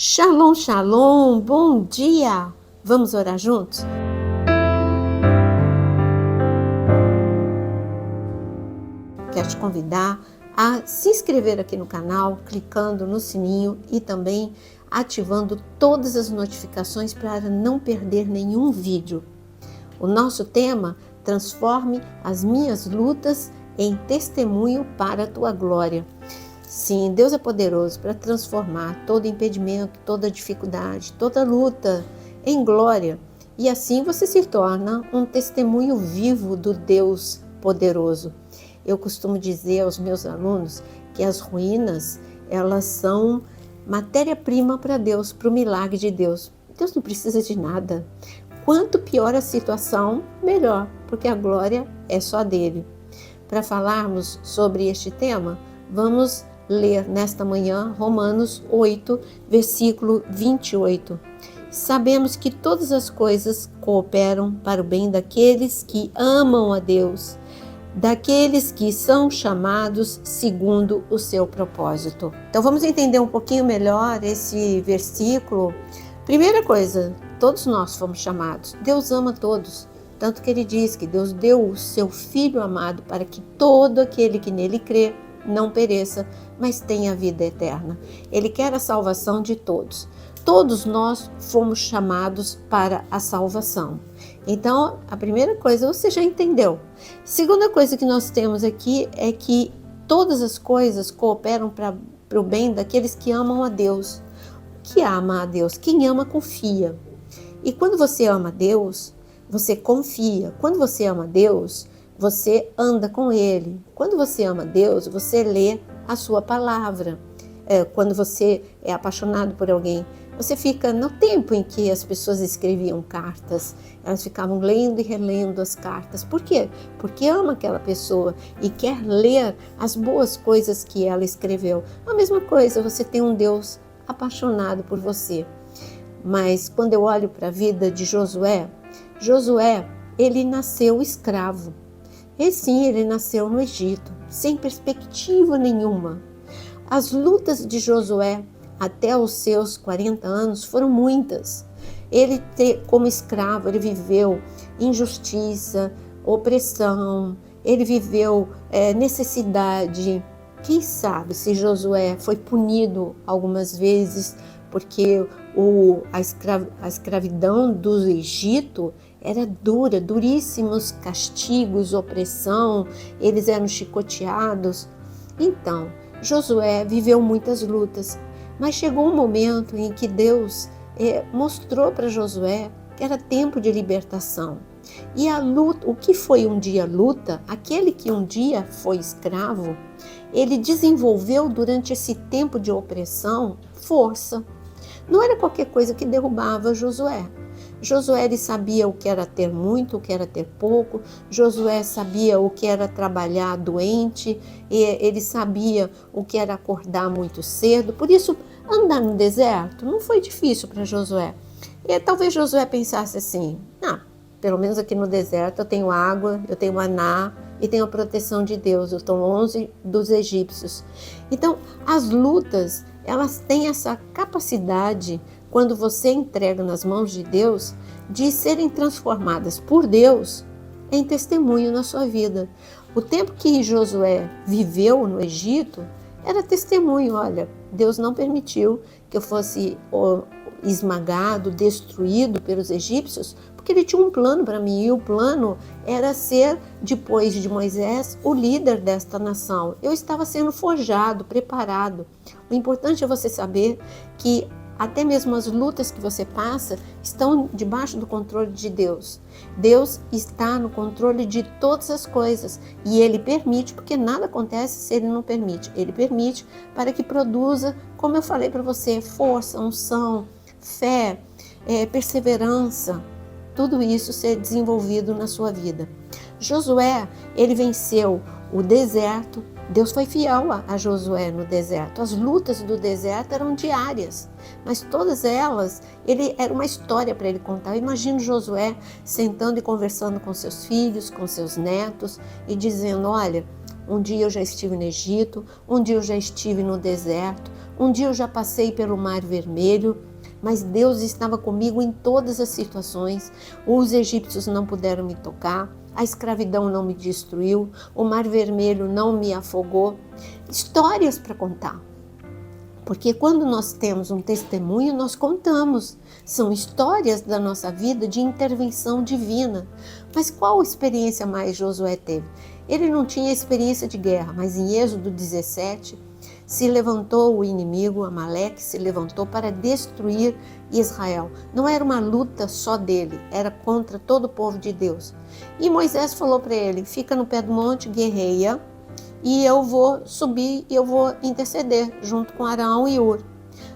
Shalom, shalom, bom dia! Vamos orar juntos? Quero te convidar a se inscrever aqui no canal, clicando no sininho e também ativando todas as notificações para não perder nenhum vídeo. O nosso tema: transforme as minhas lutas em testemunho para a tua glória. Sim, Deus é poderoso para transformar todo impedimento, toda dificuldade, toda luta em glória. E assim você se torna um testemunho vivo do Deus poderoso. Eu costumo dizer aos meus alunos que as ruínas, elas são matéria-prima para Deus, para o milagre de Deus. Deus não precisa de nada. Quanto pior a situação, melhor, porque a glória é só dele. Para falarmos sobre este tema, vamos ler nesta manhã Romanos 8, versículo 28. Sabemos que todas as coisas cooperam para o bem daqueles que amam a Deus, daqueles que são chamados segundo o seu propósito. Então vamos entender um pouquinho melhor esse versículo. Primeira coisa, todos nós fomos chamados. Deus ama todos. Tanto que ele diz que Deus deu o seu Filho amado para que todo aquele que nele crê não pereça, mas tenha vida eterna. Ele quer a salvação de todos. Todos nós fomos chamados para a salvação. Então, a primeira coisa você já entendeu. Segunda coisa que nós temos aqui é que todas as coisas cooperam para o bem daqueles que amam a Deus. O que ama a Deus? Quem ama, confia. E quando você ama a Deus, você confia. Quando você ama a Deus, você anda com Ele. Quando você ama Deus, você lê a sua palavra. Quando você é apaixonado por alguém, você fica no tempo em que as pessoas escreviam cartas, elas ficavam lendo e relendo as cartas. Por quê? Porque ama aquela pessoa e quer ler as boas coisas que ela escreveu. A mesma coisa, você tem um Deus apaixonado por você. Mas quando eu olho para a vida de Josué, ele nasceu escravo. E sim, ele nasceu no Egito, sem perspectiva nenhuma. As lutas de Josué até os seus 40 anos foram muitas. Ele, como escravo, ele viveu injustiça, opressão, ele viveu necessidade. Quem sabe se Josué foi punido algumas vezes, porque a escravidão do Egito era dura, duríssimos castigos, opressão, eles eram chicoteados. Então, Josué viveu muitas lutas, mas chegou um momento em que Deus mostrou para Josué que era tempo de libertação. E a luta, o que foi um dia luta, aquele que um dia foi escravo, ele desenvolveu durante esse tempo de opressão força. Não era qualquer coisa que derrubava Josué. Josué ele sabia o que era ter muito, o que era ter pouco. Josué sabia o que era trabalhar doente. Ele sabia o que era acordar muito cedo. Por isso, andar no deserto não foi difícil para Josué. E talvez Josué pensasse assim: pelo menos aqui no deserto eu tenho água, eu tenho maná e tenho a proteção de Deus. Eu estou longe dos egípcios. Então, as lutas, elas têm essa capacidade, quando você entrega nas mãos de Deus, de serem transformadas por Deus em testemunho na sua vida. O tempo que Josué viveu no Egito era testemunho. Olha, Deus não permitiu que eu fosse esmagado, destruído pelos egípcios, porque ele tinha um plano para mim, e o plano era ser, depois de Moisés, o líder desta nação. Eu estava sendo forjado, preparado. O importante é você saber que até mesmo as lutas que você passa estão debaixo do controle de Deus. Deus está no controle de todas as coisas e Ele permite, porque nada acontece se Ele não permite. Ele permite para que produza, como eu falei para você, força, unção, fé, perseverança, tudo isso ser desenvolvido na sua vida. Josué, ele venceu o deserto. Deus foi fiel a Josué no deserto. As lutas do deserto eram diárias, mas todas elas, era uma história para ele contar. Eu imagino Josué sentando e conversando com seus filhos, com seus netos e dizendo: olha, Um dia eu já estive no Egito, um dia eu já estive no deserto, um dia eu já passei pelo Mar Vermelho, mas Deus estava comigo em todas as situações. Os egípcios não puderam me tocar, a escravidão não me destruiu, o Mar Vermelho não me afogou. Histórias para contar. Porque quando nós temos um testemunho, nós contamos. São histórias da nossa vida de intervenção divina. Mas qual experiência mais Josué teve? Ele não tinha experiência de guerra, mas em Êxodo 17, se levantou o inimigo, Amaleque, se levantou para destruir Israel. Não era uma luta só dele, era contra todo o povo de Deus. E Moisés falou para ele, fica no pé do monte, guerreia, e eu vou subir e eu vou interceder junto com Arão e Hur.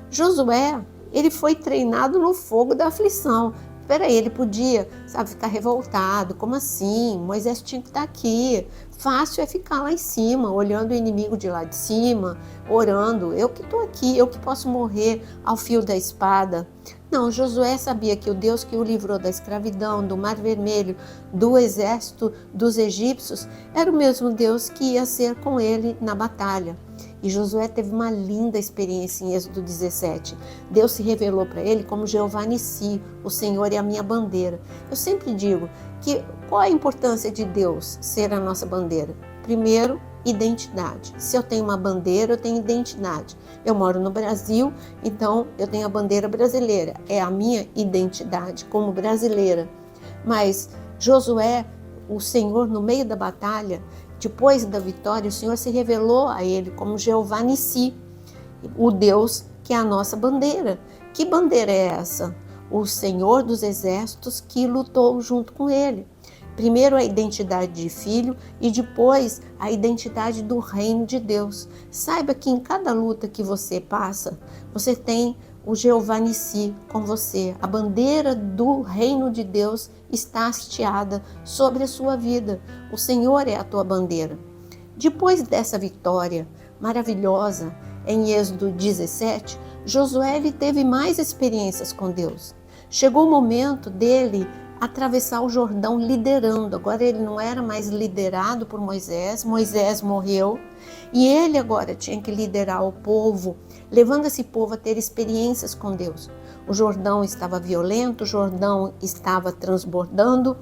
Josué, ele foi treinado no fogo da aflição. Peraí, ele podia, ficar revoltado. Como assim? Moisés tinha que estar aqui. Fácil é ficar lá em cima, olhando o inimigo de lá de cima, orando. Eu que estou aqui, eu que posso morrer ao fio da espada. Não, Josué sabia que o Deus que o livrou da escravidão, do Mar Vermelho, do exército dos egípcios, era o mesmo Deus que ia ser com ele na batalha. E Josué teve uma linda experiência em Êxodo 17. Deus se revelou para ele como Jeová Nissi, o Senhor é a minha bandeira. Eu sempre digo que qual a importância de Deus ser a nossa bandeira? Primeiro, identidade. Se eu tenho uma bandeira, eu tenho identidade. Eu moro no Brasil, então eu tenho a bandeira brasileira. É a minha identidade como brasileira. Mas Josué, o Senhor no meio da batalha, depois da vitória, o Senhor se revelou a ele como Jeová Nissi, o Deus que é a nossa bandeira. Que bandeira é essa? O Senhor dos exércitos que lutou junto com ele. Primeiro a identidade de filho e depois a identidade do reino de Deus. Saiba que em cada luta que você passa, você tem o Jeová Nissi com você. A bandeira do reino de Deus está hasteada sobre a sua vida. O Senhor é a tua bandeira. Depois dessa vitória maravilhosa em Êxodo 17, Josué teve mais experiências com Deus. Chegou o momento dele atravessar o Jordão liderando. Agora ele não era mais liderado por Moisés. Moisés morreu e ele agora tinha que liderar o povo, levando esse povo a ter experiências com Deus. O Jordão estava violento, o Jordão estava transbordando.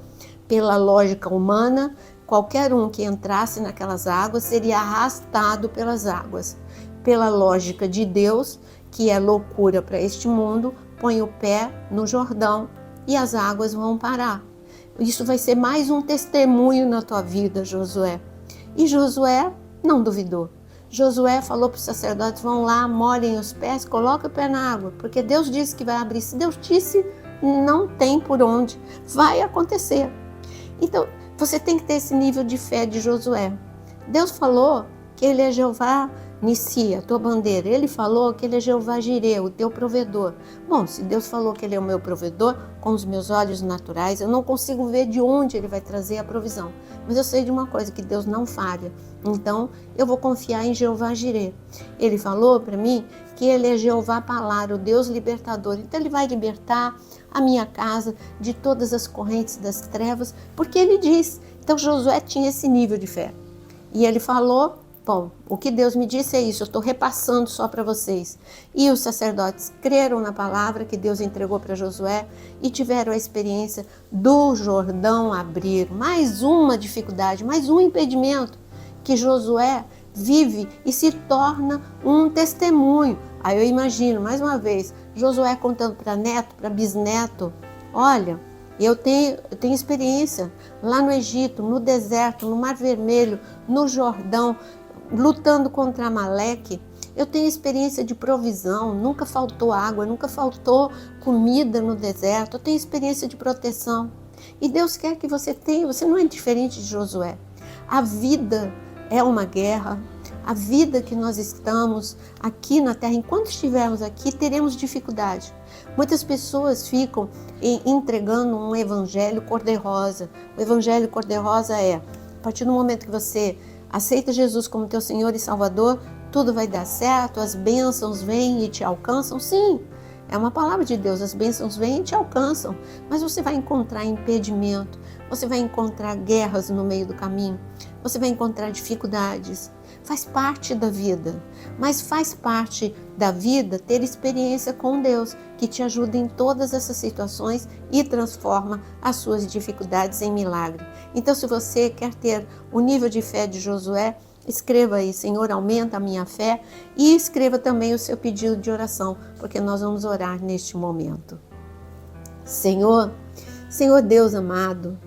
Pela lógica humana, qualquer um que entrasse naquelas águas seria arrastado pelas águas. Pela lógica de Deus, que é loucura para este mundo, põe o pé no Jordão e as águas vão parar. Isso vai ser mais um testemunho na tua vida, Josué. E Josué não duvidou. Josué falou para os sacerdotes, vão lá, molhem os pés, coloquem o pé na água, porque Deus disse que vai abrir. Se Deus disse, não tem por onde, vai acontecer. Então, você tem que ter esse nível de fé de Josué. Deus falou que ele é Jeová Nissi, a tua bandeira. Ele falou que ele é Jeová Jireh, o teu provedor. Bom, se Deus falou que ele é o meu provedor, com os meus olhos naturais, eu não consigo ver de onde ele vai trazer a provisão. Mas eu sei de uma coisa, que Deus não falha. Então, eu vou confiar em Jeová Jireh. Ele falou para mim que ele é Jeová Palar, o Deus libertador. Então, ele vai libertar a minha casa de todas as correntes das trevas, porque ele diz. Então, Josué tinha esse nível de fé. E ele falou, bom, o que Deus me disse é isso, eu estou repassando só para vocês. E os sacerdotes creram na palavra que Deus entregou para Josué e tiveram a experiência do Jordão abrir. Mais uma dificuldade, mais um impedimento que Josué vive e se torna um testemunho. Aí eu imagino, mais uma vez, Josué contando para neto, para bisneto, olha, eu tenho experiência lá no Egito, no deserto, no Mar Vermelho, no Jordão, lutando contra Amaleque. Eu tenho experiência de provisão, nunca faltou água, nunca faltou comida no deserto. Eu tenho experiência de proteção. E Deus quer que você tenha, você não é diferente de Josué. A vida é uma guerra. A vida que nós estamos aqui na Terra, enquanto estivermos aqui, teremos dificuldade. Muitas pessoas ficam entregando um evangelho cor-de-rosa. O evangelho cor-de-rosa é, a partir do momento que você aceita Jesus como teu Senhor e Salvador, tudo vai dar certo, as bênçãos vêm e te alcançam. Sim, É uma palavra de Deus, as bênçãos vêm e te alcançam, mas você vai encontrar impedimento, você vai encontrar guerras no meio do caminho, você vai encontrar dificuldades. Faz parte da vida, mas faz parte da vida ter experiência com Deus, que te ajuda em todas essas situações e transforma as suas dificuldades em milagre. Então, se você quer ter o nível de fé de Josué, escreva aí: Senhor, aumenta a minha fé, e escreva também o seu pedido de oração, porque nós vamos orar neste momento. Senhor Deus amado,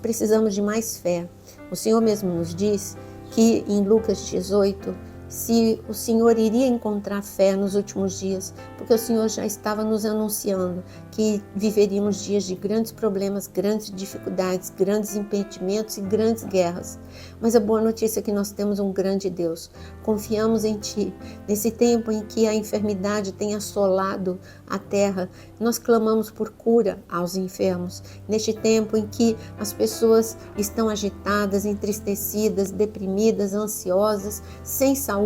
precisamos de mais fé. O Senhor mesmo nos diz que em Lucas 18, se o Senhor iria encontrar fé nos últimos dias, porque o Senhor já estava nos anunciando que viveríamos dias de grandes problemas, grandes dificuldades, grandes impedimentos e grandes guerras. Mas a boa notícia é que nós temos um grande Deus. Confiamos em Ti. Nesse tempo em que a enfermidade tem assolado a terra, nós clamamos por cura aos enfermos. Neste tempo em que as pessoas estão agitadas, entristecidas, deprimidas, ansiosas, sem saúde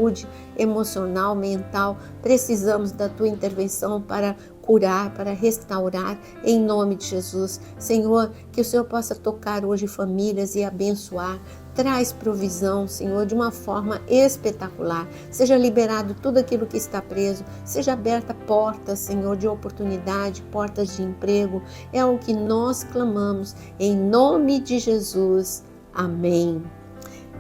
emocional, mental, precisamos da Tua intervenção para curar, para restaurar, em nome de Jesus. Senhor, que o Senhor possa tocar hoje famílias e abençoar. Traz provisão, Senhor, de uma forma espetacular. Seja liberado tudo aquilo que está preso. Seja aberta portas, Senhor, de oportunidade, portas de emprego. É o que nós clamamos, em nome de Jesus. Amém.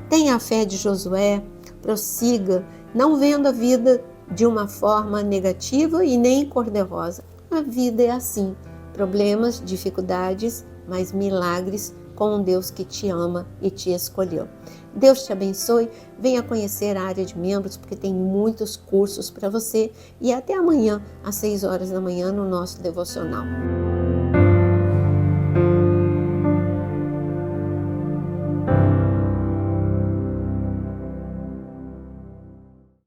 Tenha a fé de Josué, prossiga, não vendo a vida de uma forma negativa e nem cor-de-rosa. A vida é assim, problemas, dificuldades, mas milagres com um Deus que te ama e te escolheu. Deus te abençoe, venha conhecer a área de membros, porque tem muitos cursos para você, e até amanhã, às 6 horas da manhã, no nosso devocional.